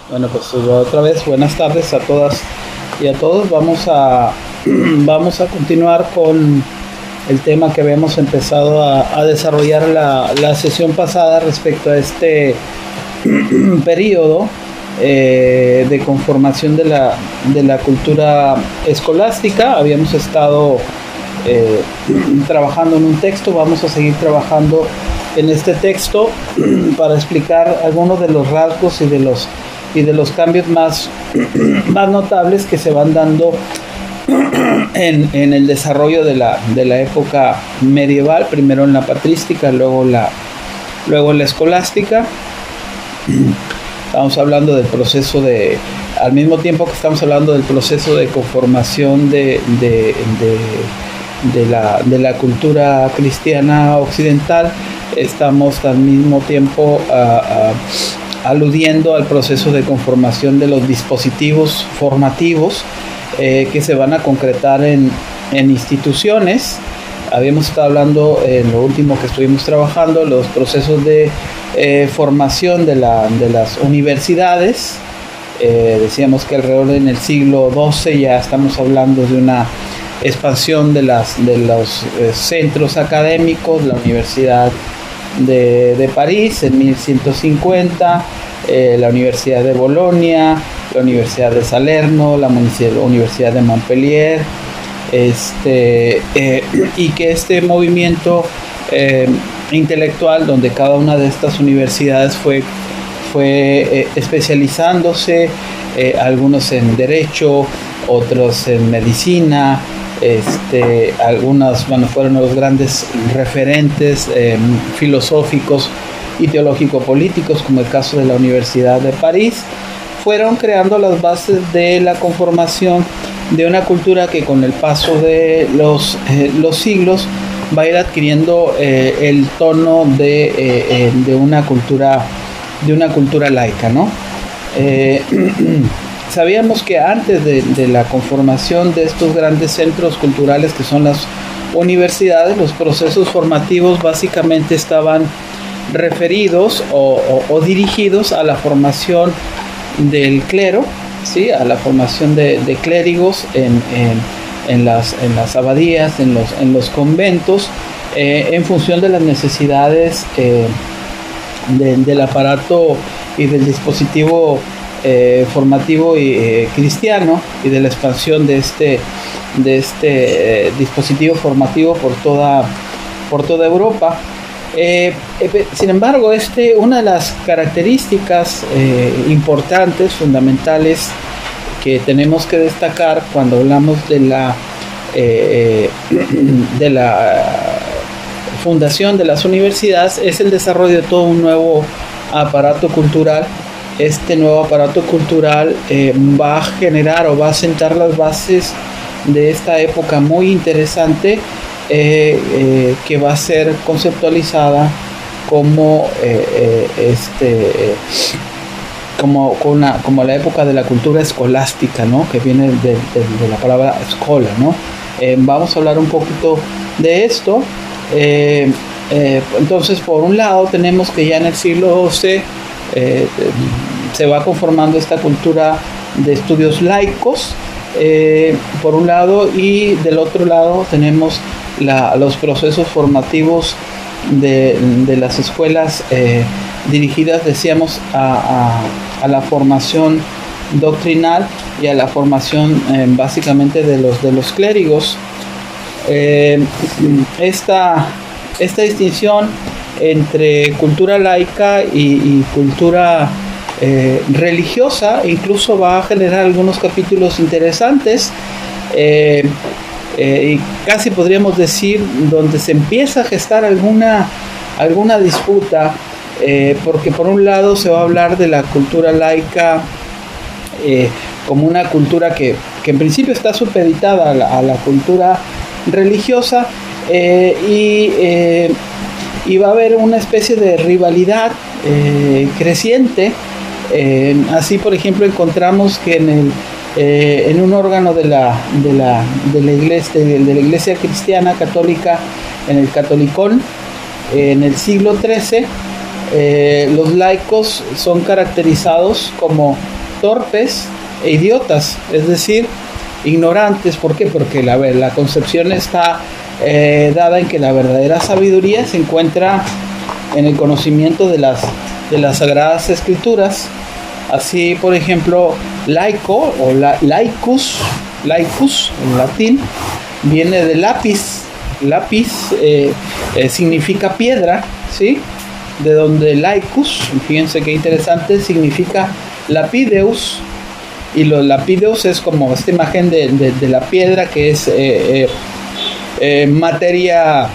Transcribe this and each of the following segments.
Bueno, pues otra vez buenas tardes a todas y a todos. Vamos a continuar con el tema que habíamos empezado a desarrollar la sesión pasada respecto a este periodo de conformación de la cultura escolástica. Habíamos estado trabajando en un texto, vamos a seguir trabajando en este texto para explicar algunos de los rasgos y de los cambios más notables que se van dando en el desarrollo de la época medieval, primero en la patrística, luego en la escolástica. Estamos hablando del proceso al mismo tiempo que estamos hablando del proceso de conformación de la cultura cristiana occidental, estamos al mismo tiempo aludiendo al proceso de conformación de los dispositivos formativos que se van a concretar en instituciones. Habíamos estado hablando en lo último que estuvimos trabajando, los procesos de formación de las universidades. Decíamos que alrededor en el siglo XII ya estamos hablando de una expansión de los centros académicos, la Universidad de París en 1150, la Universidad de Bolonia, la Universidad de Salerno, la Universidad de Montpellier, y que este movimiento intelectual, donde cada una de estas universidades fue especializándose, algunos en derecho, otros en medicina, algunas fueron los grandes referentes filosóficos y teológico-políticos, como el caso de la Universidad de París, fueron creando las bases de la conformación de una cultura que con el paso de los siglos va a ir adquiriendo el tono de una cultura laica, ¿no? Sabíamos que antes de la conformación de estos grandes centros culturales que son las universidades, los procesos formativos básicamente estaban referidos o dirigidos a la formación del clero, ¿sí? A la formación de clérigos en las abadías, en los conventos, en función de las necesidades del aparato y del dispositivo formativo y cristiano, y de la expansión de este dispositivo formativo por toda Europa. Sin embargo, una de las características importantes, fundamentales, que tenemos que destacar cuando hablamos de la fundación de las universidades es el desarrollo de todo un nuevo aparato cultural. Este nuevo aparato cultural va a generar o va a sentar las bases de esta época muy interesante, que va a ser conceptualizada como la época de la cultura escolástica, ¿no? Que viene de la palabra escola, ¿no? Vamos a hablar un poquito de esto. Entonces, por un lado, tenemos que ya en el siglo XII se va conformando esta cultura de estudios laicos, por un lado, y del otro lado tenemos los procesos formativos de las escuelas dirigidas, decíamos, a la formación doctrinal y a la formación básicamente de los clérigos. Esta distinción entre cultura laica y cultura religiosa incluso va a generar algunos capítulos interesantes, y casi podríamos decir donde se empieza a gestar alguna disputa, porque por un lado se va a hablar de la cultura laica como una cultura que en principio está supeditada a la cultura religiosa, y va a haber una especie de rivalidad creciente. Así, por ejemplo, encontramos que en un órgano de la iglesia cristiana católica, en el Catolicón, en el siglo XIII, los laicos son caracterizados como torpes e idiotas, es decir, ignorantes. ¿Por qué? Porque la concepción está dada en que la verdadera sabiduría se encuentra en el conocimiento de las Sagradas Escrituras. Así, por ejemplo, laico o laicus en latín, viene de lápiz. Lápiz significa piedra, ¿sí? De donde laicus, fíjense qué interesante, significa lapideus. Y los lapideus es como esta imagen de la piedra, que es materia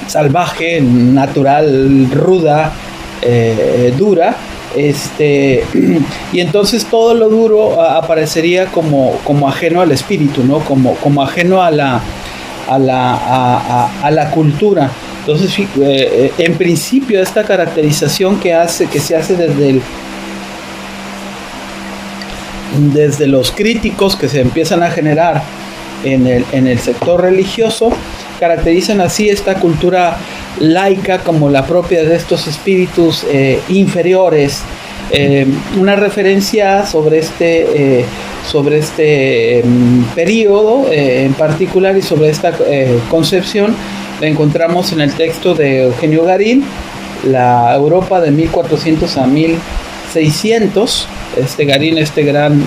salvaje, natural, ruda, dura. Y entonces todo lo duro aparecería como ajeno al espíritu, ¿no? Como ajeno a la cultura. Entonces, en principio, esta caracterización que se hace desde los críticos que se empiezan a generar en el sector religioso, caracterizan así esta cultura laica como la propia de estos espíritus inferiores. Una referencia sobre este periodo en particular y sobre esta concepción la encontramos en el texto de Eugenio Garín, La Europa de 1400 a 1600. Garín, este gran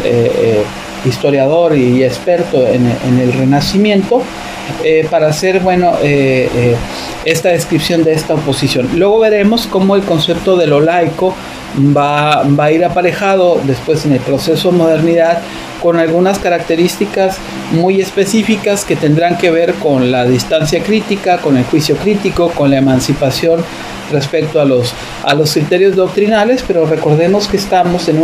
historiador y experto en el Renacimiento, para hacer esta descripción de esta oposición. Luego veremos cómo el concepto de lo laico va a ir aparejado después en el proceso de modernidad con algunas características muy específicas que tendrán que ver con la distancia crítica, con el juicio crítico, con la emancipación respecto a los criterios doctrinales. Pero recordemos que estamos en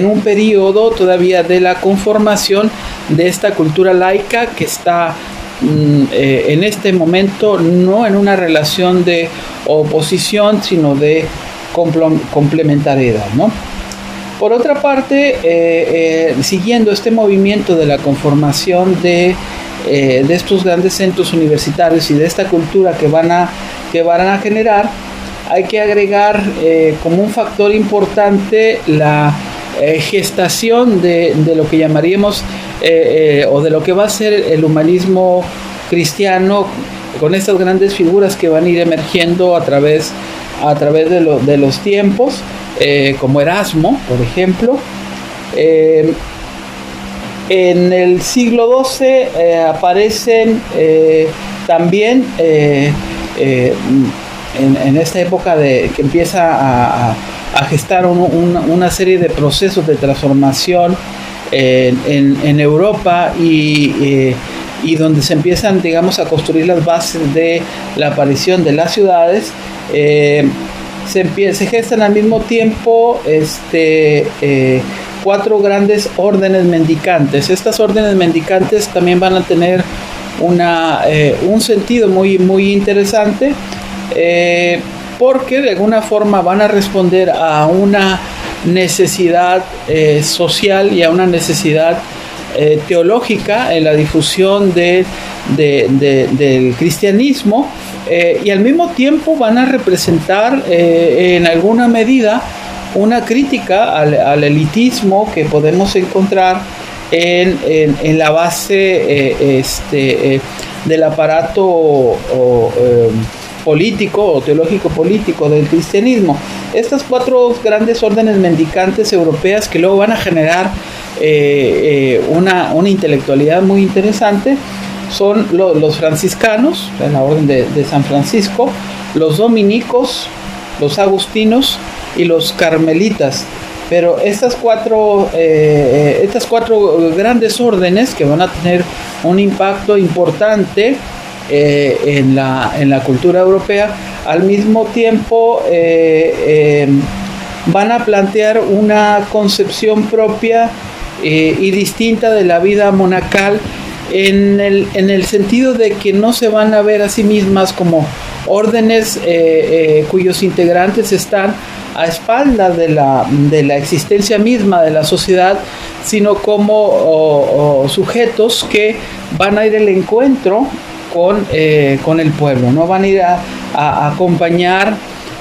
un periodo todavía de la conformación de esta cultura laica, que está en este momento no en una relación de oposición, sino de complementariedad, ¿no? Por otra parte, siguiendo este movimiento de la conformación de estos grandes centros universitarios y de esta cultura que van a generar, hay que agregar como un factor importante la gestación de lo que llamaríamos o de lo que va a ser el humanismo cristiano, con estas grandes figuras que van a ir emergiendo a través de los tiempos, como Erasmo, por ejemplo. En el siglo XII aparecen también en esta época que empieza a gestar una serie de procesos de transformación en Europa y donde se empiezan, digamos, a construir las bases de la aparición de las ciudades. Se gestan al mismo tiempo 4 grandes órdenes mendicantes. Estas órdenes mendicantes también van a tener un sentido muy, muy interesante, porque de alguna forma van a responder a una necesidad social y a una necesidad teológica en la difusión del cristianismo, y al mismo tiempo van a representar en alguna medida una crítica al elitismo que podemos encontrar en la base del aparato político o teológico político del cristianismo. Estas 4 grandes órdenes mendicantes europeas, que luego van a generar una intelectualidad muy interesante, son los franciscanos, la orden de San Francisco, los dominicos, los agustinos y los carmelitas. Pero estas cuatro grandes órdenes, que van a tener un impacto importante en la cultura europea, al mismo tiempo van a plantear una concepción propia y distinta de la vida monacal, en el sentido de que no se van a ver a sí mismas como órdenes cuyos integrantes están a espaldas de la existencia misma de la sociedad, sino como sujetos que van a ir al encuentro con el pueblo, ¿no? Van a ir a acompañar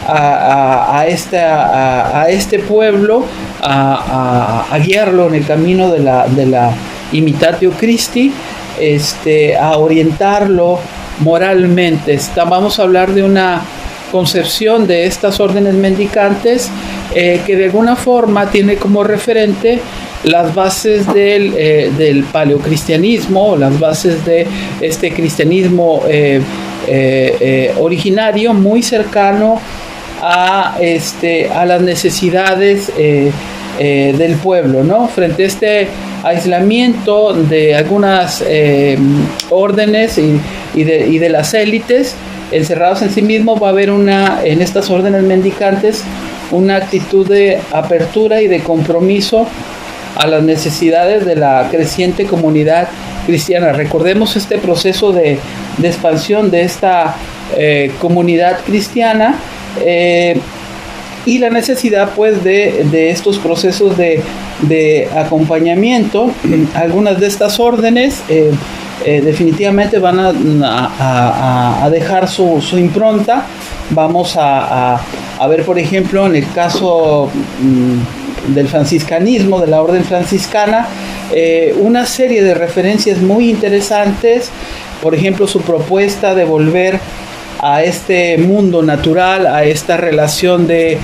a este pueblo, a guiarlo en el camino de la imitatio Christi, a orientarlo moralmente. Vamos a hablar de una concepción de estas órdenes mendicantes que de alguna forma tiene como referente las bases del paleocristianismo, las bases de este cristianismo originario, muy cercano a las necesidades del pueblo, ¿no? Frente a este aislamiento de algunas órdenes y de las élites encerrados en sí mismos, va a haber en estas órdenes mendicantes una actitud de apertura y de compromiso a las necesidades de la creciente comunidad cristiana. Recordemos este proceso de expansión de esta comunidad cristiana y la necesidad pues de estos procesos de acompañamiento. Algunas de estas órdenes definitivamente van a dejar su impronta. Vamos a ver, por ejemplo, en el caso del franciscanismo, de la orden franciscana, una serie de referencias muy interesantes. Por ejemplo, su propuesta de volver a este mundo natural, a esta relación de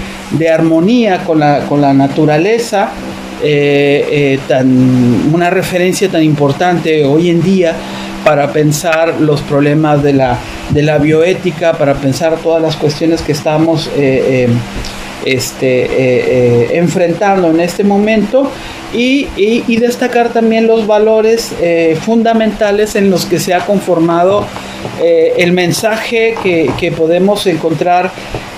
armonía con la naturaleza, una referencia tan importante hoy en día para pensar los problemas de la bioética, para pensar todas las cuestiones que estamos enfrentando en este momento, y destacar también los valores fundamentales en los que se ha conformado el mensaje que podemos encontrar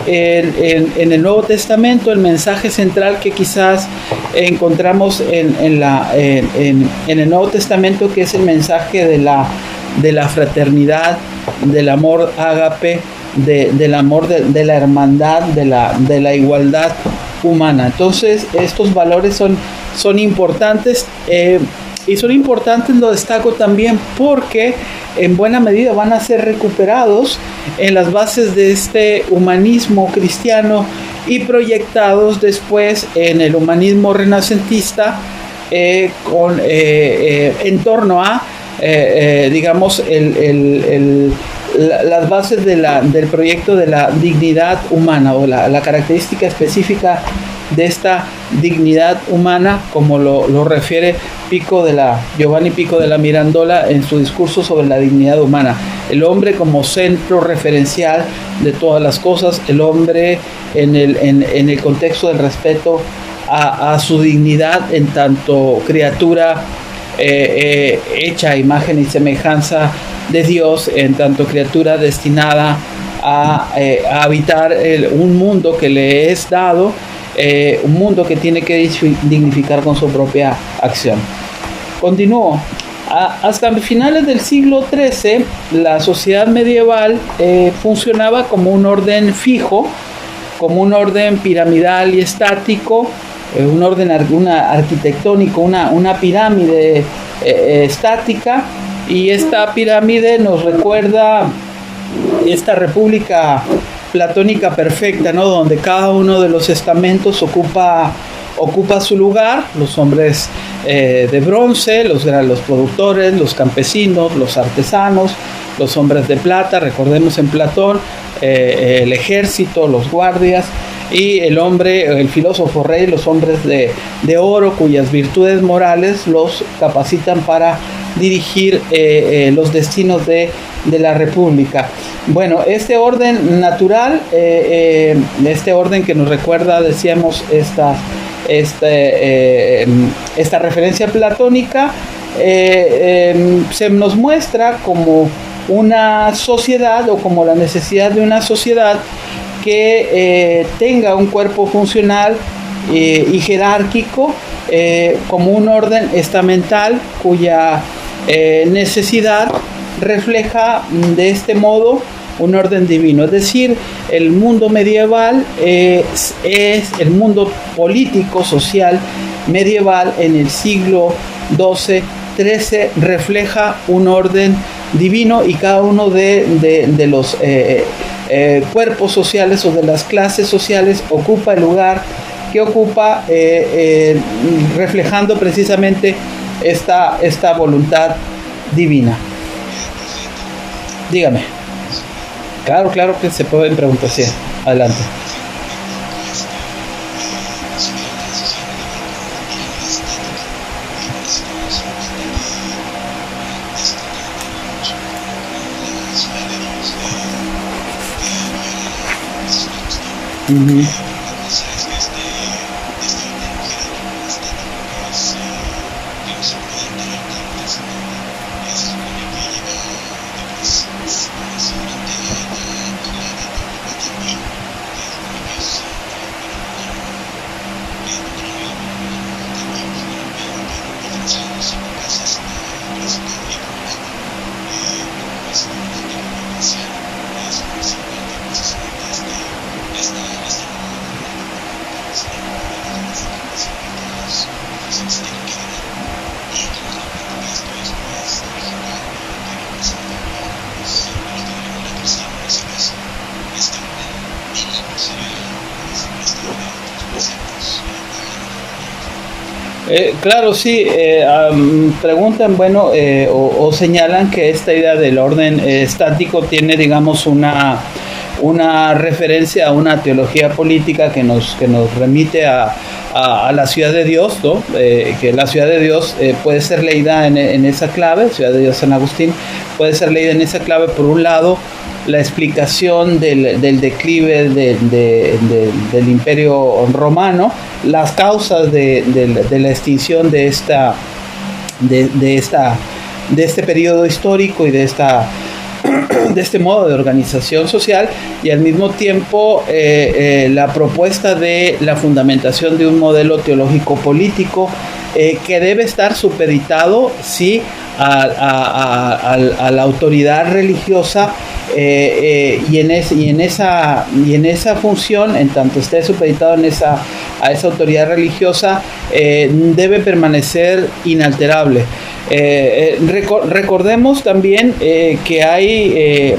en el Nuevo Testamento, el mensaje central que quizás encontramos en el Nuevo Testamento, que es el mensaje de la fraternidad, del amor ágape, del amor de la hermandad, de la igualdad humana. Entonces estos valores son importantes, y son importantes, lo destaco también porque en buena medida van a ser recuperados en las bases de este humanismo cristiano y proyectados después en el humanismo renacentista, en torno a digamos las bases del proyecto de la dignidad humana, o la característica específica de esta dignidad humana, como lo refiere Giovanni Pico de la Mirandola en su discurso sobre la dignidad humana. El hombre como centro referencial de todas las cosas, el hombre en el contexto del respeto a su dignidad en tanto criatura hecha a imagen y semejanza de Dios, en tanto criatura destinada a habitar un mundo que le es dado, un mundo que tiene que dignificar con su propia acción. Continúo. Hasta finales del siglo XIII, la sociedad medieval funcionaba como un orden fijo, como un orden piramidal y estático, un orden arquitectónico, una pirámide estática, y esta pirámide nos recuerda esta república platónica perfecta, ¿no? Donde cada uno de los estamentos ocupa su lugar: los hombres de bronce, los productores, los campesinos, los artesanos, los hombres de plata, recordemos en Platón, el ejército, los guardias, y el filósofo rey, los hombres de oro, cuyas virtudes morales los capacitan para dirigir los destinos de la república. Bueno, este orden natural, este orden que nos recuerda, decíamos, esta referencia platónica, se nos muestra como una sociedad, o como la necesidad de una sociedad que tenga un cuerpo funcional y jerárquico, como un orden estamental cuya necesidad refleja de este modo un orden divino. Es decir, el mundo medieval es el mundo político, social medieval en el siglo XII-XIII, refleja un orden divino, y cada uno de los cuerpos sociales o de las clases sociales ocupa el lugar que ocupa, reflejando precisamente esta voluntad divina. Dígame. Claro que se pueden preguntar, sí. Adelante. Uh-huh. Claro, sí. Preguntan, bueno, o señalan que esta idea del orden estático tiene, digamos, una referencia a una teología política que nos remite a la ciudad de Dios, ¿no? Que la ciudad de Dios puede ser leída en esa clave, ciudad de Dios San Agustín, puede ser leída en esa clave. Por un lado, la explicación del declive del Imperio Romano, las causas de la extinción de este periodo histórico y de este modo de organización social, y al mismo tiempo la propuesta de la fundamentación de un modelo teológico político que debe estar supeditado, sí, a la autoridad religiosa, y en esa función, en tanto esté supeditado a esa autoridad religiosa, debe permanecer inalterable. Recordemos también que hay,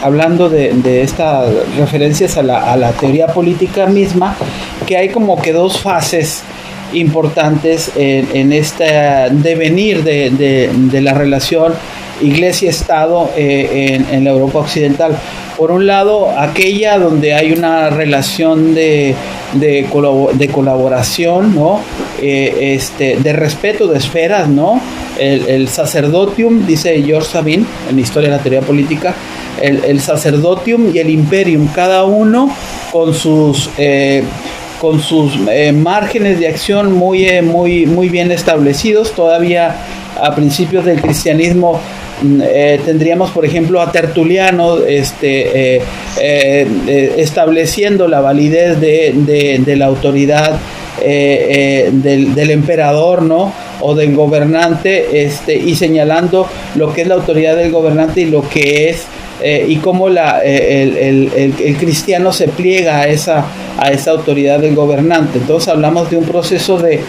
hablando de estas referencias a la teoría política misma, que hay como que dos fases importantes en este devenir de la relación Iglesia-Estado en la Europa occidental. Por un lado, aquella donde hay una relación de colaboración, ¿no? De respeto de esferas, ¿no? El sacerdotium, dice George Sabine en Historia de la Teoría Política, el sacerdotium y el imperium, cada uno con sus márgenes de acción muy bien establecidos. Todavía a principios del cristianismo tendríamos, por ejemplo, a Tertuliano estableciendo la validez de la autoridad del emperador, ¿no? O del gobernante, y señalando lo que es la autoridad del gobernante y lo que es y cómo el cristiano se pliega a esa autoridad del gobernante. Entonces hablamos de un proceso de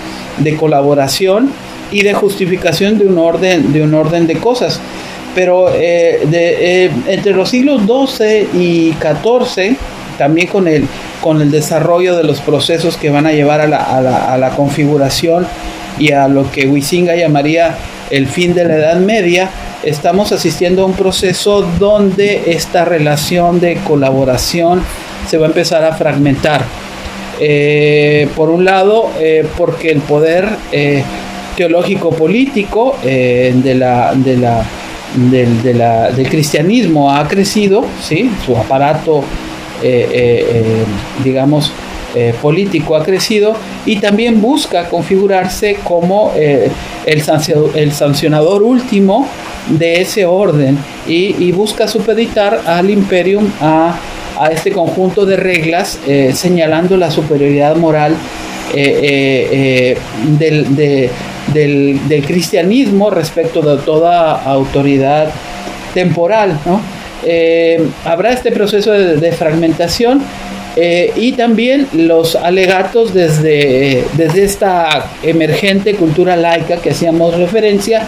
colaboración y de justificación de un orden de cosas. Pero entre los siglos XII y XIV, también con el desarrollo de los procesos que van a llevar a la configuración y a lo que Huizinga llamaría el fin de la Edad Media, estamos asistiendo a un proceso donde esta relación de colaboración se va a empezar a fragmentar. Por un lado, porque el poder teológico político del cristianismo ha crecido, ¿sí? Su aparato digamos político ha crecido, y también busca configurarse como el sancionador último de ese orden, y busca supeditar al imperium a este conjunto de reglas, señalando la superioridad moral del cristianismo respecto de toda autoridad temporal, ¿no? Habrá este proceso de fragmentación, y también los alegatos desde esta emergente cultura laica que hacíamos referencia,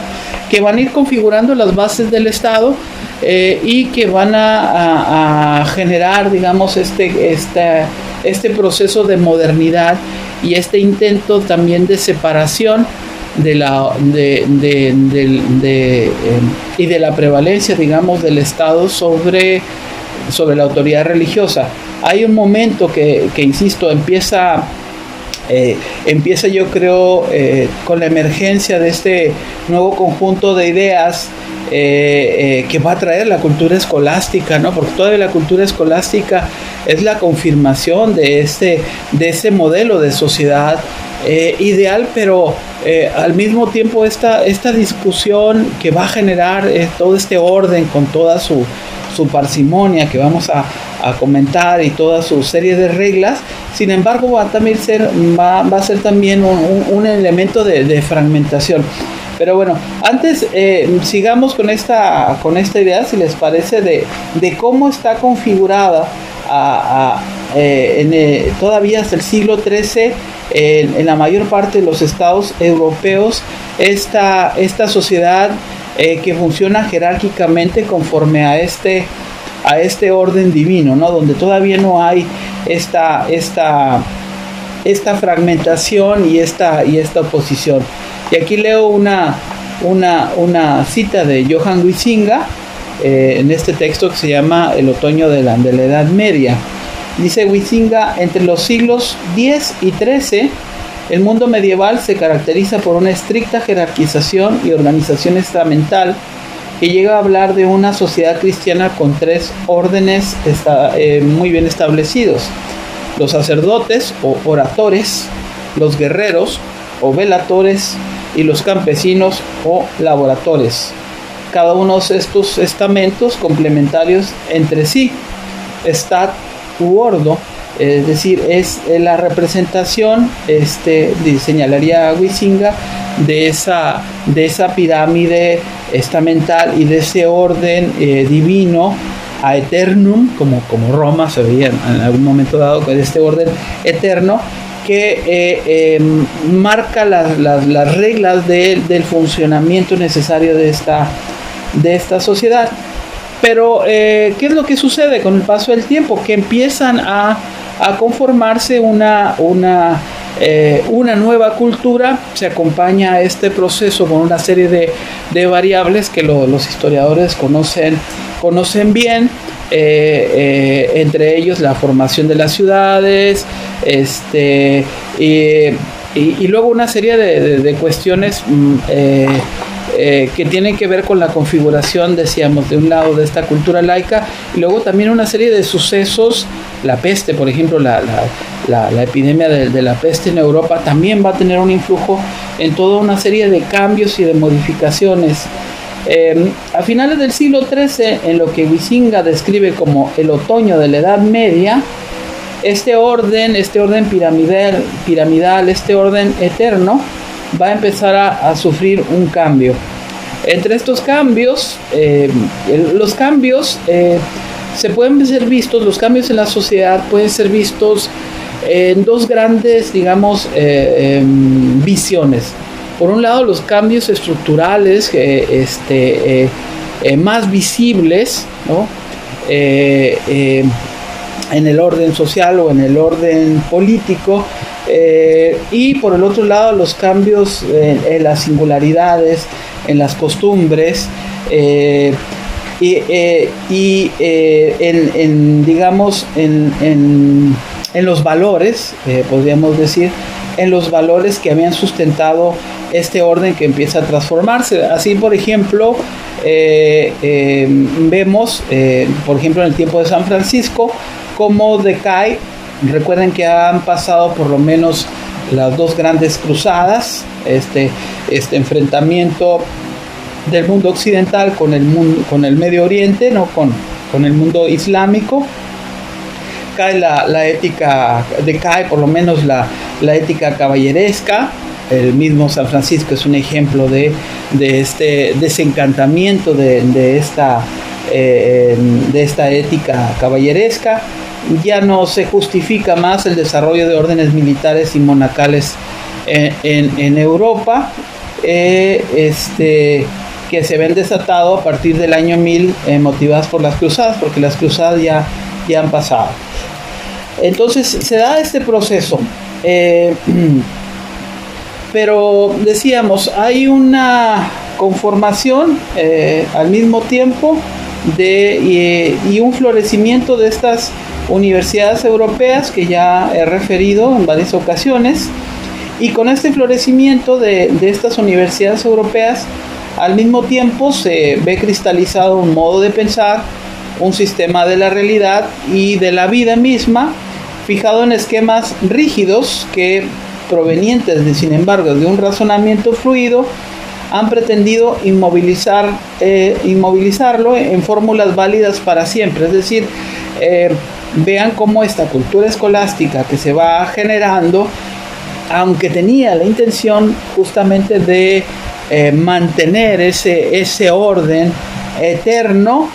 que van a ir configurando las bases del Estado y que van a generar, digamos, este proceso de modernidad y este intento también de separación y de la prevalencia, digamos, del Estado sobre la autoridad religiosa. Hay un momento que insisto, empieza yo creo con la emergencia de este nuevo conjunto de ideas que va a traer la cultura escolástica, ¿no? Porque todavía la cultura escolástica es la confirmación de ese modelo de sociedad ideal, pero al mismo tiempo esta discusión que va a generar todo este orden con toda su parsimonia que vamos a comentar y toda su serie de reglas, sin embargo va a ser también un elemento de fragmentación. Pero bueno, antes sigamos con esta idea, si les parece, de cómo está configurada todavía hasta el siglo XIII en la mayor parte de los estados europeos esta sociedad que funciona jerárquicamente conforme a este orden divino, ¿no? Donde todavía no hay esta fragmentación y esta oposición. Y aquí leo una cita de Johann Huizinga en este texto que se llama El otoño de la Edad Media. Dice Huizinga: entre los siglos X y XIII, el mundo medieval se caracteriza por una estricta jerarquización y organización estamental que llega a hablar de una sociedad cristiana con 3 órdenes muy bien establecidos: los sacerdotes o oradores, los guerreros o velatores y los campesinos o laboradores. Cada uno de estos estamentos complementarios entre sí. Stat u ordo, es decir, es la representación, señalaría Huizinga, de esa pirámide estamental y de ese orden divino a eternum, como Roma se veía en algún momento dado, con este orden eterno que marca las reglas del funcionamiento necesario de esta sociedad. Pero ¿qué es lo que sucede con el paso del tiempo? Que empiezan a conformarse una nueva cultura. Se acompaña a este proceso con una serie de variables que los historiadores conocen bien, entre ellos la formación de las ciudades, y luego una serie de cuestiones que tienen que ver con la configuración, decíamos, de un lado de esta cultura laica, y luego también una serie de sucesos. La peste, por ejemplo, la epidemia de la peste en Europa también va a tener un influjo en toda una serie de cambios y de modificaciones. A finales del siglo XIII, en lo que Huizinga describe como el otoño de la Edad Media, este orden piramidal, este orden eterno, va a empezar a sufrir un cambio. Entre estos cambios, los cambios los cambios en la sociedad pueden ser vistos en 2 grandes, digamos, visiones. Por un lado, los cambios estructurales más visibles, ¿no? En el orden social o en el orden político, y por el otro lado los cambios en las singularidades, en las costumbres, en los valores, podríamos decir, en los valores que habían sustentado este orden que empieza a transformarse. Así, por ejemplo, vemos, por ejemplo, en el tiempo de San Francisco, cómo decae. Recuerden que han pasado por lo menos las 2 grandes cruzadas, este enfrentamiento del mundo occidental con el Medio Oriente, ¿no? con el mundo islámico. Cae la ética, decae por lo menos la ética caballeresca. El mismo San Francisco es un ejemplo de este desencantamiento de esta ética caballeresca. ya no se justifica más el desarrollo de órdenes militares y monacales en Europa, que se ven desatado a partir del año 1000, motivadas por las cruzadas, porque las cruzadas ya han pasado. Entonces se da este proceso, pero decíamos, hay una conformación al mismo tiempo y un florecimiento de estas universidades europeas que ya he referido en varias ocasiones, y con este florecimiento de estas universidades europeas al mismo tiempo se ve cristalizado un modo de pensar, un sistema de la realidad y de la vida misma fijado en esquemas rígidos que, provenientes sin embargo de un razonamiento fluido, han pretendido inmovilizarlo en fórmulas válidas para siempre. Es decir, vean cómo esta cultura escolástica que se va generando, aunque tenía la intención justamente de mantener ese orden eterno,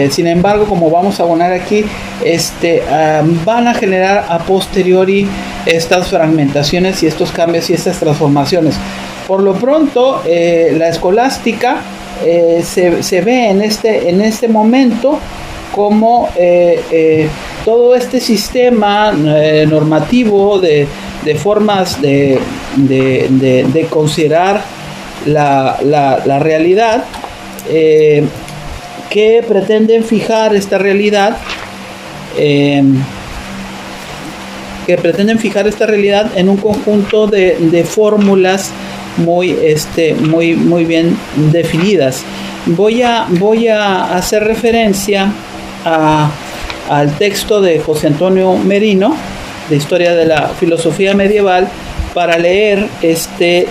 sin embargo, como vamos a abonar aquí, van a generar a posteriori estas fragmentaciones y estos cambios y estas transformaciones. Por lo pronto, la escolástica se ve en este momento como todo este sistema normativo de formas de considerar la realidad, que pretenden fijar esta realidad, en un conjunto de fórmulas muy bien definidas. Voy a hacer referencia al texto de José Antonio Merino, de Historia de la Filosofía Medieval, para leer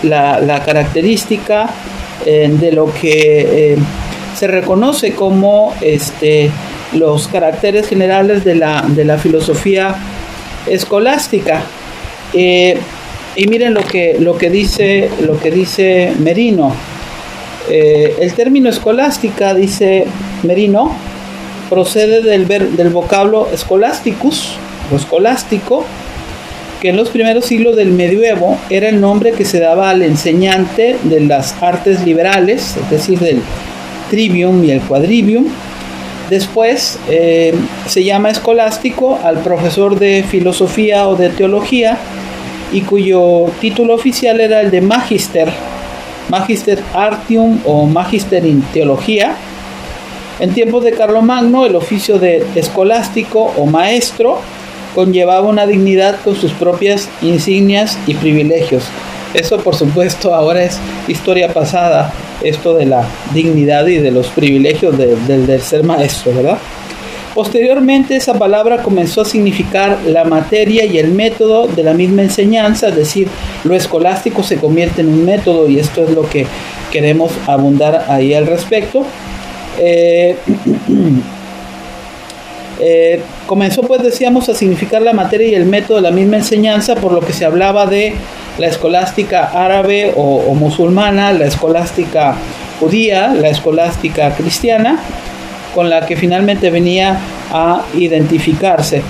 la característica de lo que se reconoce como los caracteres generales de la filosofía escolástica. Y miren lo que dice Merino. El término escolástica, dice Merino, procede del vocablo scholasticus, o escolástico, que en los primeros siglos del medioevo era el nombre que se daba al enseñante de las artes liberales, es decir, del trivium y el quadrivium. Después se llama escolástico al profesor de filosofía o de teología, y cuyo título oficial era el de Magister Artium o Magister in Teología. En tiempos de Carlomagno, el oficio de escolástico o maestro conllevaba una dignidad con sus propias insignias y privilegios. Eso, por supuesto, ahora es historia pasada, esto de la dignidad y de los privilegios del ser maestro, ¿verdad? Posteriormente, esa palabra comenzó a significar la materia y el método de la misma enseñanza, es decir, lo escolástico se convierte en un método, y esto es lo que queremos abundar ahí al respecto. Comenzó, pues decíamos, a significar la materia y el método de la misma enseñanza, por lo que se hablaba de la escolástica árabe o musulmana, la escolástica judía, la escolástica cristiana, con la que finalmente venía a identificarse.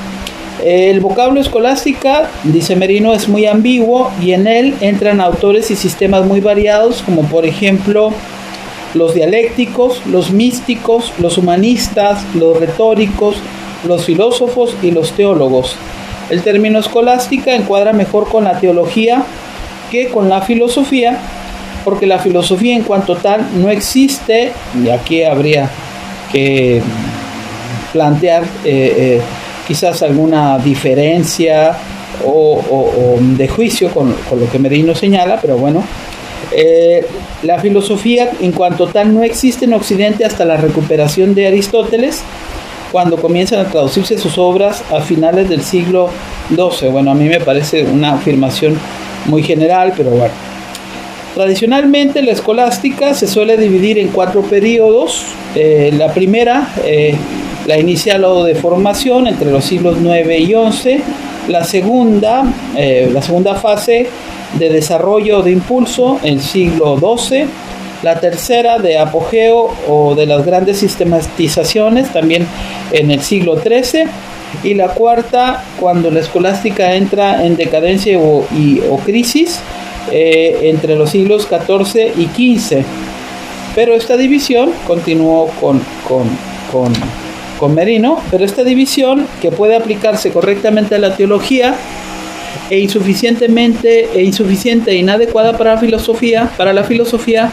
El vocablo escolástica, dice Merino, es muy ambiguo, y en él entran autores y sistemas muy variados, como por ejemplo los dialécticos, los místicos, los humanistas, los retóricos, los filósofos y los teólogos. El término escolástica encuadra mejor con la teología que con la filosofía, porque la filosofía en cuanto tal no existe, y aquí habría que plantear quizás alguna diferencia o de juicio con lo que Merino señala, pero bueno, la filosofía en cuanto tal no existe en Occidente hasta la recuperación de Aristóteles, cuando comienzan a traducirse sus obras a finales del siglo XII. Bueno, a mí me parece una afirmación muy general, pero bueno. Tradicionalmente la escolástica se suele dividir en 4 periodos. La primera, la inicial o de formación, entre los siglos 9 y 11. La segunda fase de desarrollo o de impulso, el siglo XII. La tercera de apogeo o de las grandes sistematizaciones, también en el siglo XIII. Y la cuarta, cuando la escolástica entra en decadencia o crisis, entre los siglos XIV y XV. Pero esta división continuó con Merino, pero esta división, que puede aplicarse correctamente a la teología, insuficiente e inadecuada para la filosofía,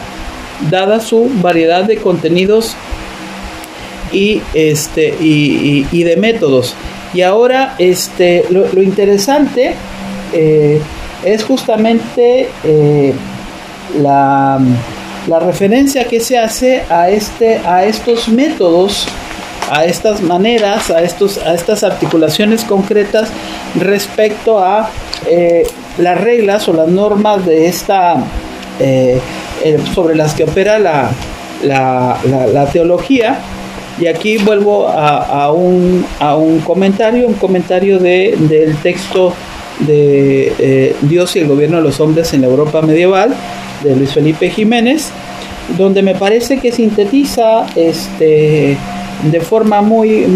dada su variedad de contenidos y de métodos. Y ahora lo interesante es justamente la referencia que se hace a estos métodos, a estas maneras, a estas articulaciones concretas respecto a las reglas o las normas de sobre las que opera la teología. Y aquí vuelvo a un comentario del texto de Dios y el gobierno de los hombres en la Europa medieval, de Luis Felipe Jiménez, donde me parece que sintetiza de forma muy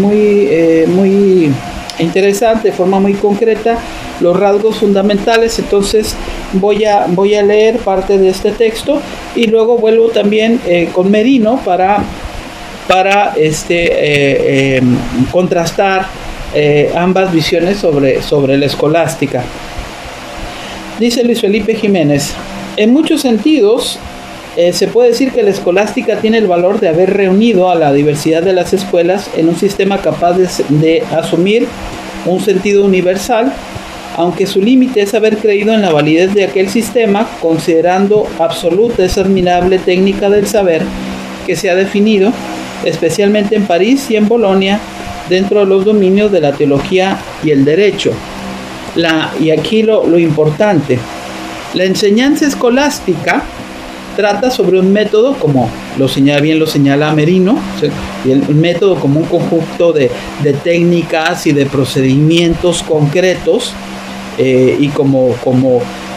interesante, de forma muy concreta, los rasgos fundamentales. Entonces voy a leer parte de este texto y luego vuelvo también con Merino para contrastar ambas visiones sobre la escolástica. Dice Luis Felipe Jiménez: en muchos sentidos se puede decir que la escolástica tiene el valor de haber reunido a la diversidad de las escuelas en un sistema capaz de asumir un sentido universal, aunque su límite es haber creído en la validez de aquel sistema, considerando absoluta esa admirable técnica del saber que se ha definido, especialmente en París y en Bolonia, dentro de los dominios de la teología y el derecho. Y aquí lo importante: la enseñanza escolástica trata sobre un método, como lo señala Merino, ¿sí? Y el método como un conjunto de técnicas y de procedimientos concretos, y como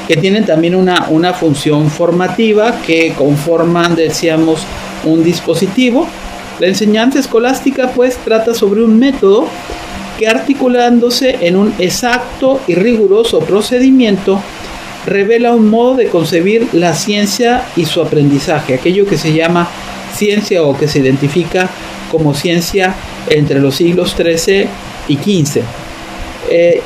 que tienen también una función formativa, que conforman, decíamos, un dispositivo. La enseñanza escolástica pues trata sobre un método que, articulándose en un exacto y riguroso procedimiento, revela un modo de concebir la ciencia y su aprendizaje, aquello que se llama ciencia o que se identifica como ciencia entre los siglos XIII y XV.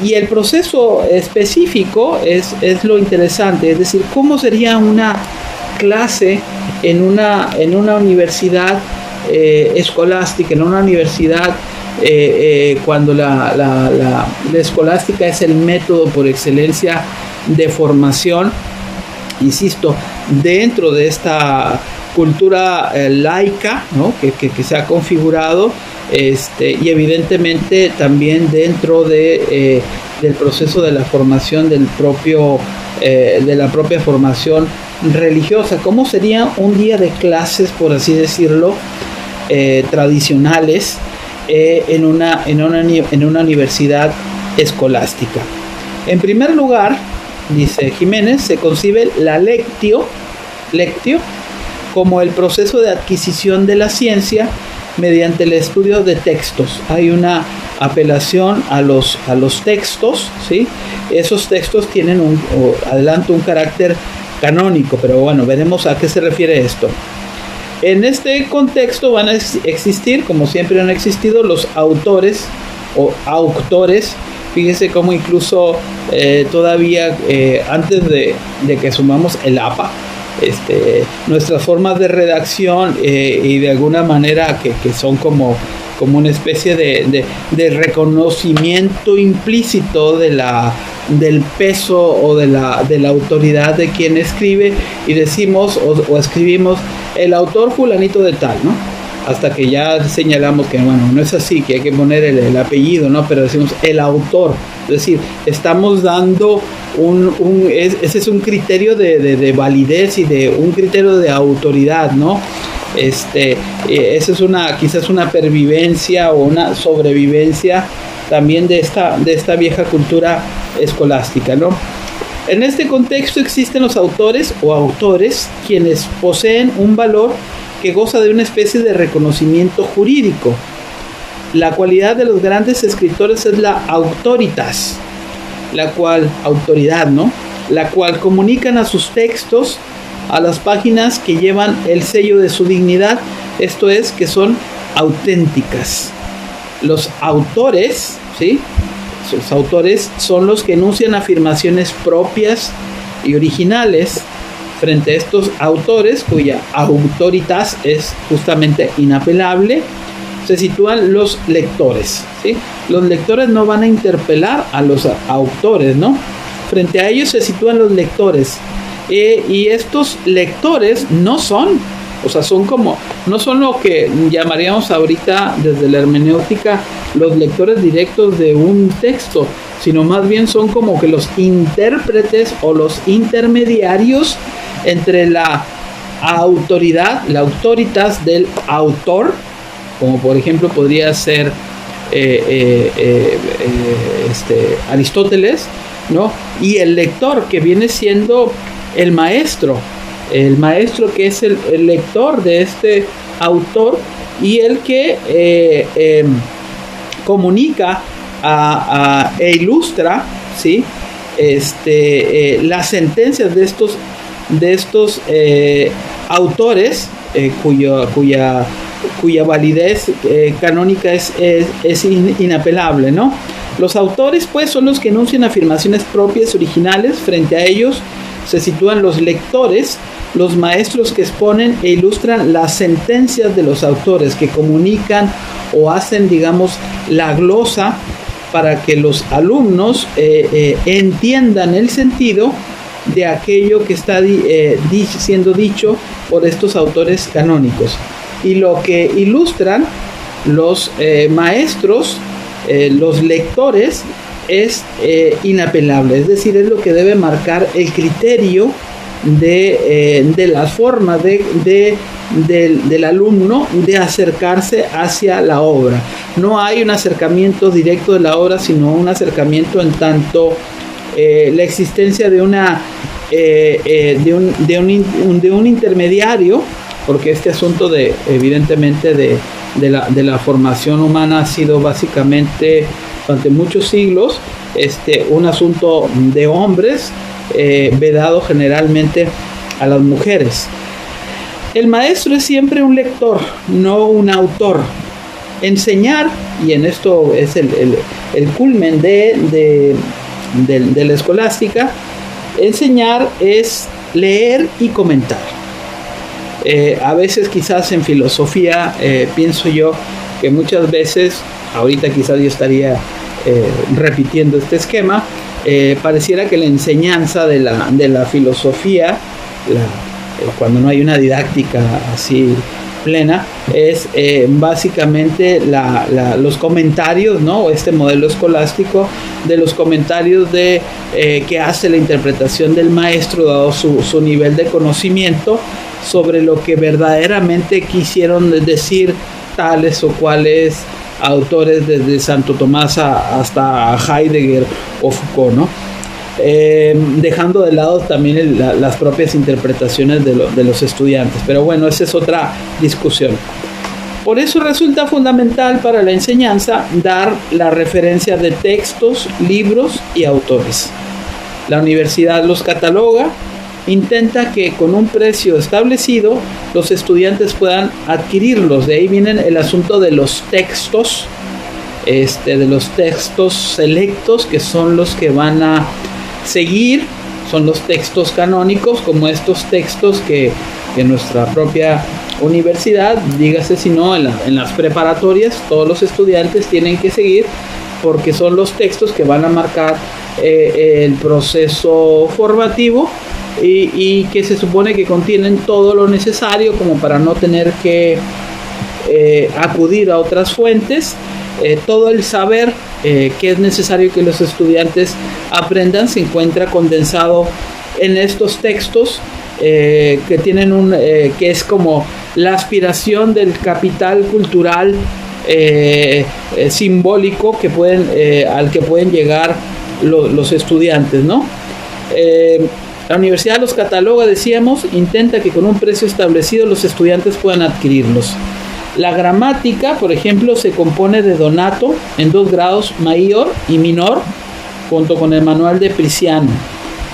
Y el proceso específico es lo interesante, es decir, cómo sería una clase en una universidad escolástica, en una universidad cuando la escolástica es el método por excelencia de formación, insisto, dentro de esta cultura laica, ¿no? que se ha configurado, y evidentemente también dentro del proceso de la formación de la propia formación religiosa. ¿Cómo sería un día de clases, por así decirlo, tradicionales en una universidad escolástica? En primer lugar, dice Jiménez, se concibe la lectio como el proceso de adquisición de la ciencia mediante el estudio de textos. Hay una apelación a los textos, ¿sí? Esos textos tienen un carácter canónico, pero bueno, veremos a qué se refiere esto. En este contexto van a existir, como siempre han existido, los autores o autores. Fíjese cómo incluso todavía antes de que sumamos el APA, nuestras formas de redacción y de alguna manera que son como una especie de reconocimiento implícito del peso o de la autoridad de quien escribe, y decimos o escribimos el autor fulanito de tal, ¿no? Hasta que ya señalamos que bueno, no es así, que hay que poner el apellido, ¿no? Pero decimos el autor, es decir, estamos dando ese es un criterio de validez y de un criterio de autoridad, ¿no? Esa es quizás una pervivencia o una sobrevivencia también de esta vieja cultura escolástica, ¿no? En este contexto existen los autores o autores quienes poseen un valor que goza de una especie de reconocimiento jurídico. La cualidad de los grandes escritores es la autoritas, la cual, autoridad, ¿no? La cual comunican a sus textos a las páginas que llevan el sello de su dignidad, esto es, que son auténticas. Los autores, ¿sí? Los autores son los que enuncian afirmaciones propias y originales. Frente a estos autores, cuya autoritas es justamente inapelable, se sitúan los lectores, ¿sí? Los lectores no van a interpelar a los autores, ¿no? Frente a ellos se sitúan los lectores. Y estos lectores no son, o sea, no son lo que llamaríamos ahorita desde la hermenéutica los lectores directos de un texto, sino más bien son como que los intérpretes o los intermediarios entre la autoridad, la autoritas del autor, como por ejemplo podría ser Aristóteles, ¿no? Y el lector, que viene siendo el maestro que es el lector de este autor y el que comunica e ilustra, ¿sí? Las sentencias de estos autores cuya validez canónica es inapelable, ¿no? Los autores, pues, son los que enuncian afirmaciones propias, originales. Frente a ellos se sitúan los lectores, los maestros que exponen e ilustran las sentencias de los autores, que comunican o hacen, digamos, la glosa para que los alumnos entiendan el sentido de aquello que está siendo dicho por estos autores canónicos. Y lo que ilustran los maestros, los lectores, es inapelable, es decir, es lo que debe marcar el criterio de las formas del alumno de acercarse hacia la obra. No hay un acercamiento directo de la obra, sino un acercamiento en tanto la existencia de un intermediario, porque este asunto evidentemente de la formación humana ha sido básicamente durante muchos siglos un asunto de hombres, vedado generalmente a las mujeres. El maestro es siempre un lector, no un autor. Enseñar, y en esto es el culmen de la escolástica, enseñar es leer y comentar. A veces quizás en filosofía pienso yo que muchas veces, ahorita quizás yo estaría repitiendo este esquema, pareciera que la enseñanza de la filosofía, cuando no hay una didáctica así plena, es básicamente los comentarios, ¿no? Este modelo escolástico de los comentarios que hace la interpretación del maestro dado su nivel de conocimiento sobre lo que verdaderamente quisieron decir tales o cuales autores, desde Santo Tomás hasta Heidegger o Foucault, ¿no? Dejando de lado también las propias interpretaciones de los estudiantes, pero bueno, esa es otra discusión. Por eso resulta fundamental para la enseñanza dar la referencia de textos, libros y autores. La universidad los cataloga, intenta que con un precio establecido los estudiantes puedan adquirirlos. De ahí viene el asunto de los textos, de los textos selectos, que son los que van a seguir, son los textos canónicos, como estos textos que nuestra propia universidad, dígase si no, en las preparatorias, todos los estudiantes tienen que seguir, porque son los textos que van a marcar el proceso formativo y que se supone que contienen todo lo necesario como para no tener que acudir a otras fuentes. Todo el saber que es necesario que los estudiantes aprendan se encuentra condensado en estos textos que tienen que es como la aspiración del capital cultural simbólico que al que pueden llegar los estudiantes, ¿no? La universidad los cataloga, decíamos, intenta que con un precio establecido los estudiantes puedan adquirirlos. La gramática, por ejemplo, se compone de Donato en 2 grados, mayor y minor, junto con el manual de Prisciano.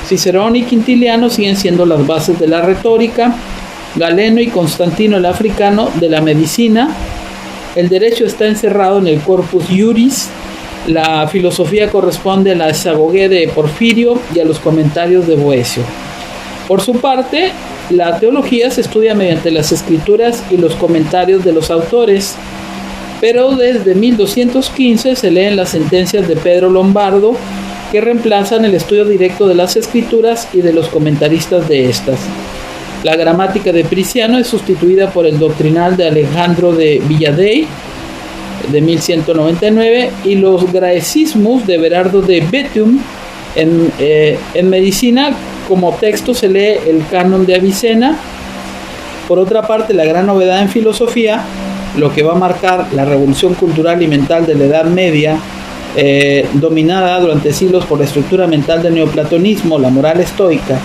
Cicerón y Quintiliano siguen siendo las bases de la retórica, Galeno y Constantino el africano de la medicina. El derecho está encerrado en el Corpus Juris. La filosofía corresponde a la Esagogué de Porfirio y a los comentarios de Boecio. Por su parte, la teología se estudia mediante las escrituras y los comentarios de los autores, pero desde 1215 se leen las sentencias de Pedro Lombardo, que reemplazan el estudio directo de las escrituras y de los comentaristas de estas. La gramática de Prisciano es sustituida por el doctrinal de Alejandro de Villadey, de 1199, y los graecismos de Berardo de Bethum. En medicina, como texto se lee el canon de Avicena. Por otra parte, la gran novedad en filosofía, lo que va a marcar la revolución cultural y mental de la Edad Media, dominada durante siglos por la estructura mental del neoplatonismo, la moral estoica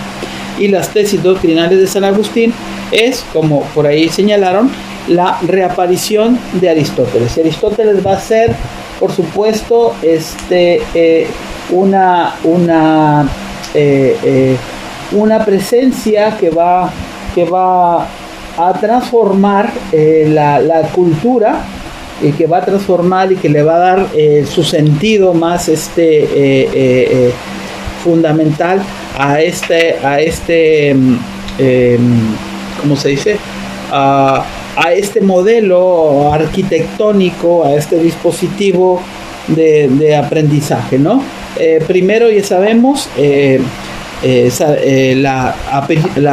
y las tesis doctrinales de San Agustín, es, como por ahí señalaron, la reaparición de Aristóteles. Y Aristóteles va a ser, por supuesto, una presencia que va a transformar la cultura, y que va a transformar y que le va a dar su sentido más fundamental a ¿cómo se dice? A este modelo arquitectónico, a este dispositivo de aprendizaje, ¿no? Primero, ya sabemos, la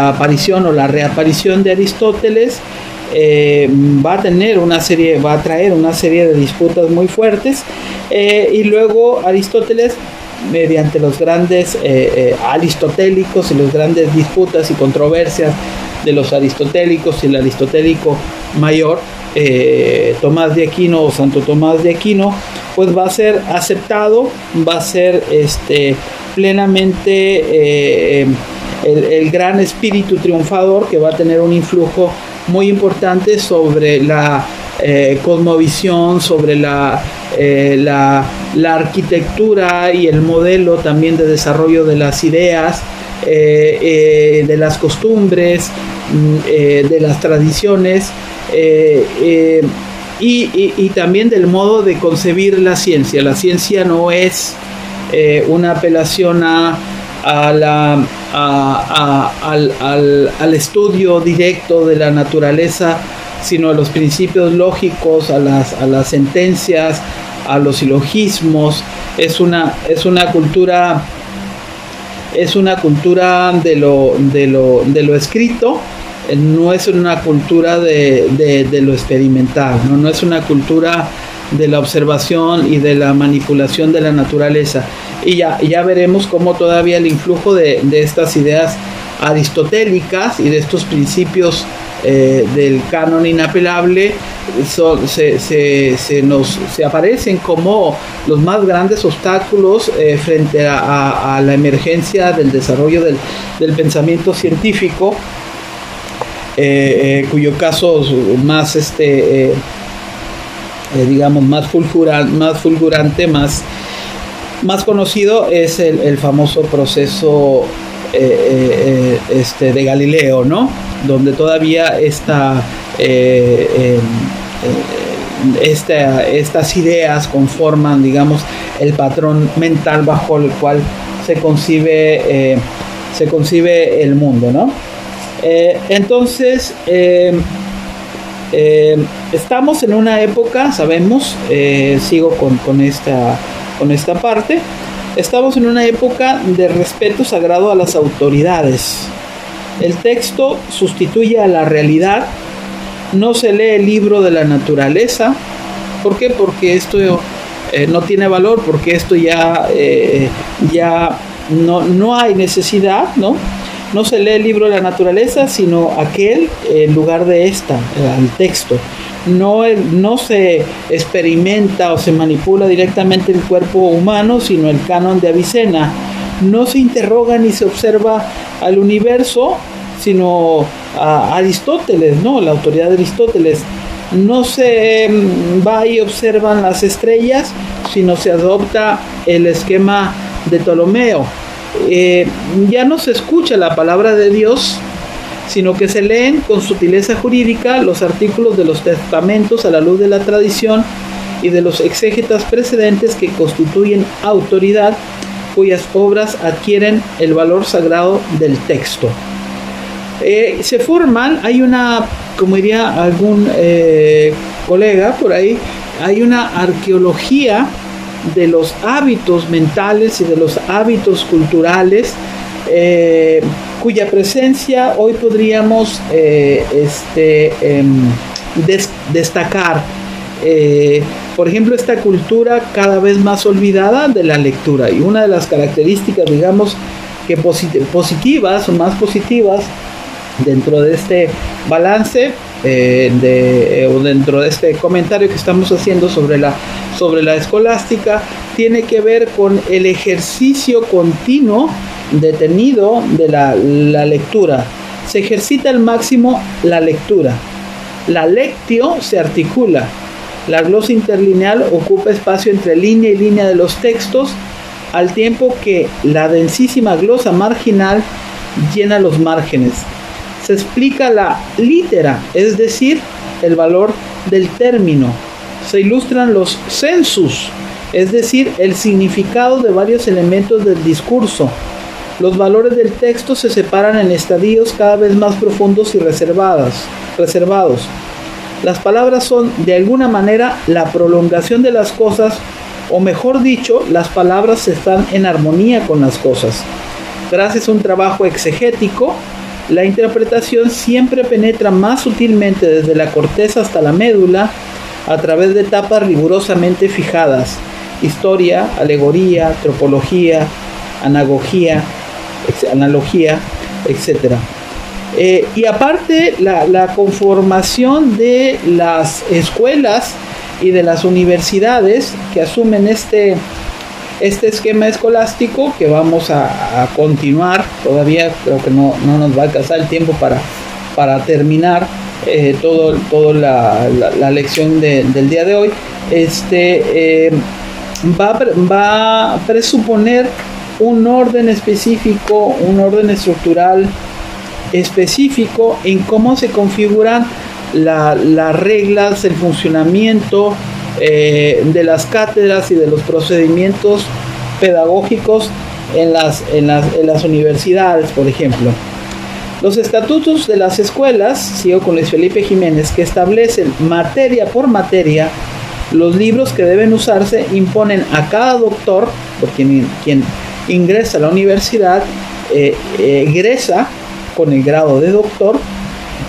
aparición o la reaparición de Aristóteles va a traer una serie de disputas muy fuertes, y luego Aristóteles, mediante los grandes aristotélicos y las grandes disputas y controversias de los aristotélicos y el aristotélico mayor, Tomás de Aquino o Santo Tomás de Aquino, pues va a ser aceptado, va a ser plenamente el gran espíritu triunfador, que va a tener un influjo muy importante sobre la cosmovisión, sobre la arquitectura y el modelo también de desarrollo de las ideas, de las costumbres, de las tradiciones, y también del modo de concebir la ciencia. La ciencia no es una apelación al estudio directo de la naturaleza, sino a los principios lógicos, a las sentencias, a los silogismos. Es una cultura de lo escrito, no es una cultura de lo experimental, no es una cultura de la observación y de la manipulación de la naturaleza. Y ya veremos cómo todavía el influjo de estas ideas aristotélicas y de estos principios del canon inapelable se aparecen como los más grandes obstáculos frente a la emergencia del desarrollo del pensamiento científico, cuyo caso más digamos más fulgurante, más conocido es el famoso proceso de Galileo, ¿no? Donde todavía estas ideas conforman, digamos, el patrón mental bajo el cual se concibe el mundo, ¿no? Entonces, estamos en una época, sabemos, sigo con esta parte. Estamos en una época de respeto sagrado a las autoridades. El texto sustituye a la realidad. No se lee el libro de la naturaleza. ¿Por qué? Porque esto no tiene valor, porque esto ya no hay necesidad, ¿no? No se lee el libro de la naturaleza, sino aquel en lugar de el texto. No se experimenta o se manipula directamente el cuerpo humano, sino el canon de Avicena. no se interroga ni se observa al universo, sino a Aristóteles, ¿no? La autoridad de Aristóteles. No se va y observan las estrellas, sino se adopta el esquema de Ptolomeo. Ya no se escucha la palabra de Dios, sino que se leen con sutileza jurídica los artículos de los testamentos a la luz de la tradición y de los exégetas precedentes que constituyen autoridad, cuyas obras adquieren el valor sagrado del texto. Se forman, hay una, como diría algún colega por ahí, hay una arqueología de los hábitos mentales y de los hábitos culturales, cuya presencia hoy podríamos destacar. Por ejemplo, esta cultura cada vez más olvidada de la lectura, y una de las características, digamos, que positivas o más positivas dentro de este balance o dentro de este comentario que estamos haciendo sobre la escolástica, tiene que ver con el ejercicio continuo, detenido de la lectura. Se ejercita al máximo la lectura. La lectio se articula. La glosa interlineal ocupa espacio entre línea y línea de los textos, al tiempo que la densísima glosa marginal llena los márgenes. Se explica la litera, es decir, el valor del término. Se ilustran los sensus, es decir, el significado de varios elementos del discurso. Los valores del texto se separan en estadios cada vez más profundos y reservados. Las palabras son, de alguna manera, la prolongación de las cosas, o mejor dicho, las palabras están en armonía con las cosas. Gracias a un trabajo exegético, la interpretación siempre penetra más sutilmente desde la corteza hasta la médula, a través de etapas rigurosamente fijadas: historia, alegoría, tropología, analogía, etc. Y aparte, la conformación de las escuelas y de las universidades que asumen este esquema escolástico, que vamos a continuar. Todavía creo que no nos va a alcanzar el tiempo para terminar toda la lección del día de hoy. Va a presuponer un orden específico, un orden estructural específico en cómo se configuran las reglas, el funcionamiento de las cátedras y de los procedimientos pedagógicos en las universidades, por ejemplo. Los estatutos de las escuelas, sigo con Luis Felipe Jiménez, que establecen materia por materia los libros que deben usarse, imponen a cada doctor, por quien ingresa a la universidad, egresa con el grado de doctor,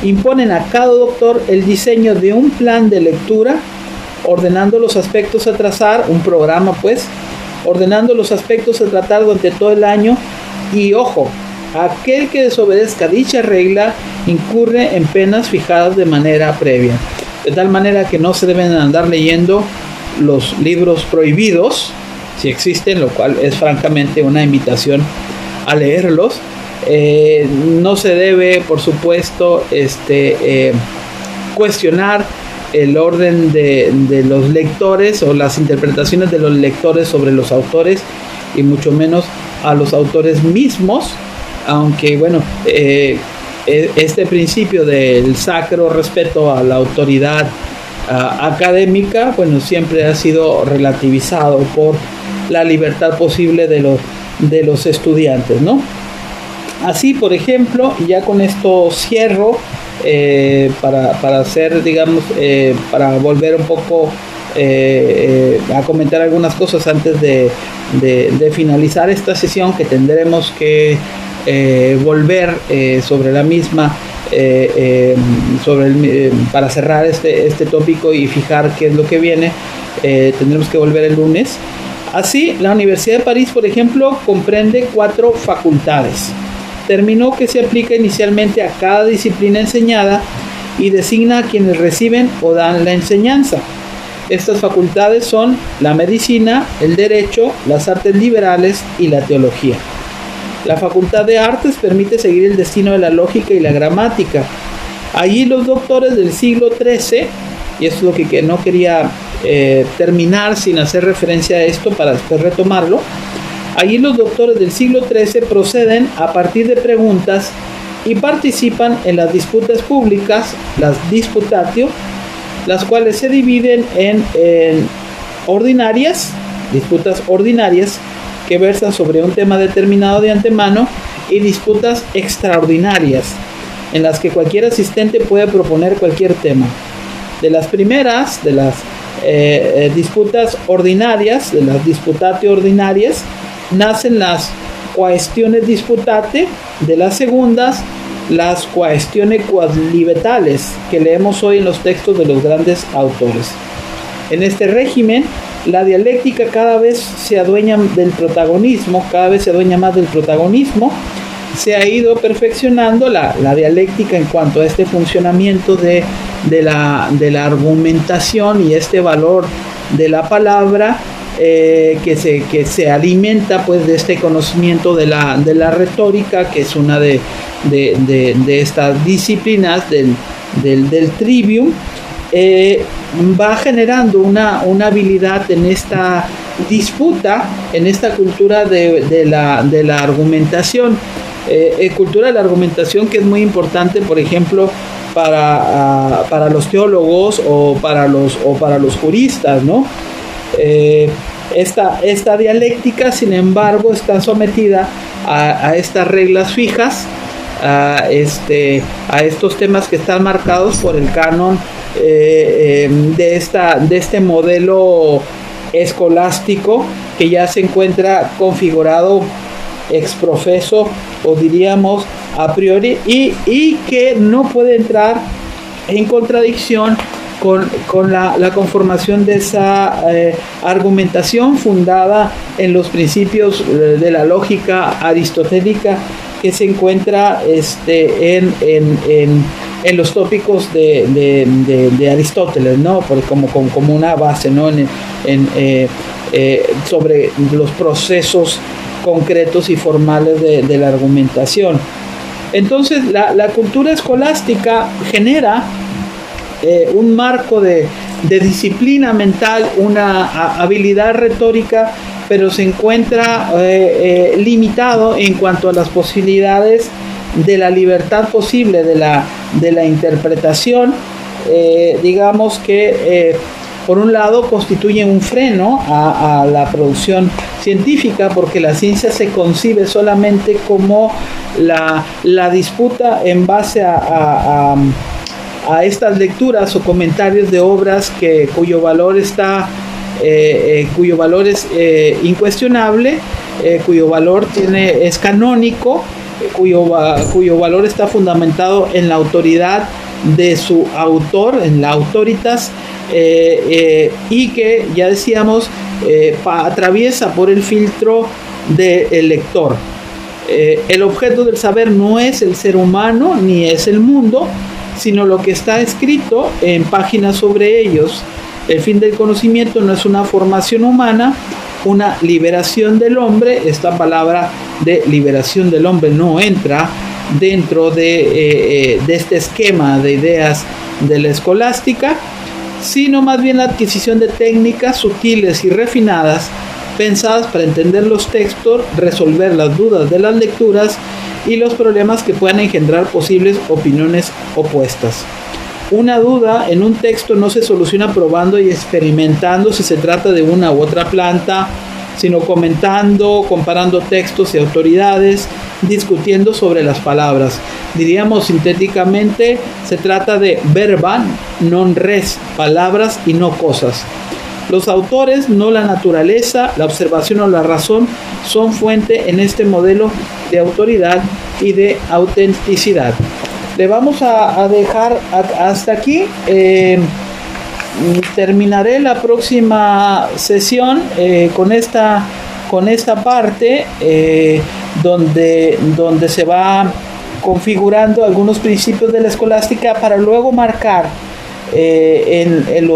imponen a cada doctor el diseño de un plan de lectura, ordenando los aspectos a trazar, un programa pues, ordenando los aspectos a tratar durante todo el año. Y ojo, aquel que desobedezca dicha regla incurre en penas fijadas de manera previa, de tal manera que no se deben andar leyendo los libros prohibidos, si existen, lo cual es francamente una invitación a leerlos. No se debe, por supuesto, cuestionar el orden de los lectores o las interpretaciones de los lectores sobre los autores, y mucho menos a los autores mismos, aunque bueno, este principio del sacro respeto a la autoridad académica, bueno, siempre ha sido relativizado por la libertad posible de los estudiantes, ¿no? Así, por ejemplo, ya con esto cierro, para hacer, digamos, para volver un poco a comentar algunas cosas antes de finalizar esta sesión, que tendremos que volver sobre la misma, para cerrar este tópico y fijar qué es lo que viene. Tendremos que volver el lunes. Así, la Universidad de París, por ejemplo, comprende 4 facultades. Terminó que se aplica inicialmente a cada disciplina enseñada y designa a quienes reciben o dan la enseñanza. Estas facultades son la medicina, el derecho, las artes liberales y la teología. La Facultad de Artes permite seguir el destino de la lógica y la gramática. Allí los doctores del siglo XIII, y esto es lo que no quería terminar sin hacer referencia a esto para después retomarlo, allí los doctores del siglo XIII proceden a partir de preguntas y participan en las disputas públicas, las disputatio, las cuales se dividen en ordinarias, disputas ordinarias, que versan sobre un tema determinado de antemano, y disputas extraordinarias, en las que cualquier asistente puede proponer cualquier tema. De las primeras, de las disputas ordinarias, de las disputatio ordinarias, nacen las quaestiones disputate. De las segundas, las quaestiones quadlivetales, que leemos hoy en los textos de los grandes autores. En este régimen, la dialéctica cada vez se adueña del protagonismo, cada vez se adueña más del protagonismo. Se ha ido perfeccionando la dialéctica en cuanto a este funcionamiento de la argumentación y este valor de la palabra, que se alimenta pues de este conocimiento de la retórica, que es una de estas disciplinas del trivium. Va generando una habilidad en esta disputa, en esta cultura de la argumentación, cultura de la argumentación que es muy importante, por ejemplo, para los teólogos o para los juristas, ¿no? Esta dialéctica, sin embargo, está sometida a estas reglas fijas, a estos temas que están marcados por el canon de este modelo escolástico, que ya se encuentra configurado ex professo, o diríamos a priori, y que no puede entrar en contradicción con la conformación de esa argumentación fundada en los principios de la lógica aristotélica, que se encuentra en los tópicos de Aristóteles, ¿no? Como una base, ¿no? Sobre los procesos concretos y formales de la argumentación. Entonces, la cultura escolástica genera un marco de disciplina mental, una habilidad retórica, pero se encuentra limitado en cuanto a las posibilidades de la libertad posible de la interpretación. Digamos que por un lado constituye un freno a la producción científica, porque la ciencia se concibe solamente como la disputa en base a estas lecturas o comentarios de obras cuyo valor es incuestionable, cuyo valor es canónico, cuyo valor está fundamentado en la autoridad de su autor, en la autoritas, y que, ya decíamos, atraviesa por el filtro del lector. El objeto del saber no es el ser humano ni es el mundo, sino lo que está escrito en páginas sobre ellos. El fin del conocimiento no es una formación humana, una liberación del hombre. Esta palabra de liberación del hombre no entra dentro de este esquema de ideas de la escolástica, sino más bien la adquisición de técnicas sutiles y refinadas, pensadas para entender los textos, resolver las dudas de las lecturas y los problemas que puedan engendrar posibles opiniones opuestas. Una duda en un texto no se soluciona probando y experimentando si se trata de una u otra planta, sino comentando, comparando textos y autoridades, discutiendo sobre las palabras. Diríamos sintéticamente, se trata de verba non res, palabras y no cosas. Los autores, no la naturaleza, la observación o la razón, son fuente en este modelo de autoridad y de autenticidad. Le vamos a dejar hasta aquí. Terminaré la próxima sesión con esta parte donde se va configurando algunos principios de la escolástica, para luego marcar en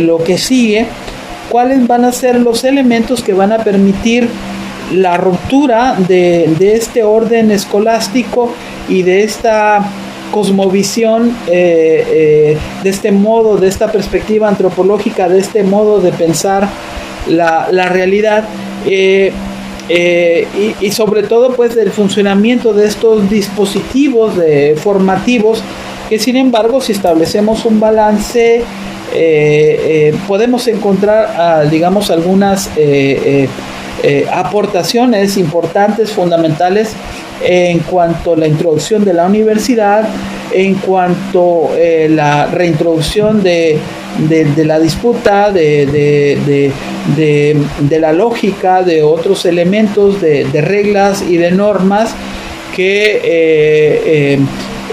lo que sigue cuáles van a ser los elementos que van a permitir la ruptura de este orden escolástico y de esta cosmovisión, de este modo, de esta perspectiva antropológica, de este modo de pensar la realidad, y sobre todo pues del funcionamiento de estos dispositivos formativos, que sin embargo, si establecemos un balance, podemos encontrar digamos algunas aportaciones importantes, fundamentales, en cuanto a la introducción de la universidad, en cuanto a la reintroducción de la disputa, de la lógica, de otros elementos, de reglas y de normas que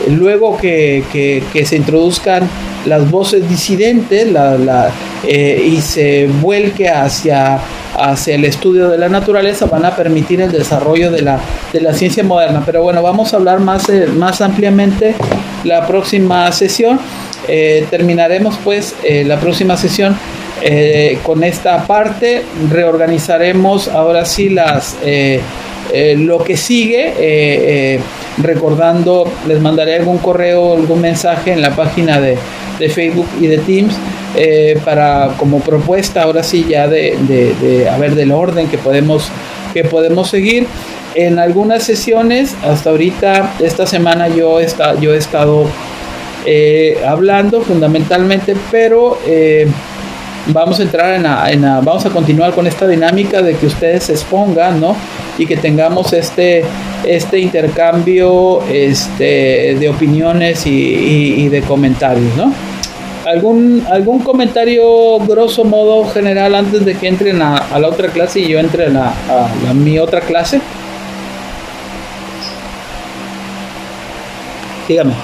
luego que se introduzcan las voces disidentes y se vuelque hacia el estudio de la naturaleza, van a permitir el desarrollo de la ciencia moderna. Pero bueno, vamos a hablar más ampliamente la próxima sesión. Terminaremos pues la próxima sesión con esta parte. Reorganizaremos ahora sí lo que sigue, recordando, les mandaré algún correo, algún mensaje en la página de Facebook y de Teams, como propuesta ahora sí ya del orden que podemos seguir. En algunas sesiones hasta ahorita, esta semana yo he estado hablando fundamentalmente, pero vamos a entrar vamos a continuar con esta dinámica de que ustedes se expongan, ¿no? Y que tengamos este intercambio de opiniones y de comentarios, ¿no? ¿Algún comentario grosso modo general antes de que entren a la otra clase y yo entre a mi otra clase? Dígame.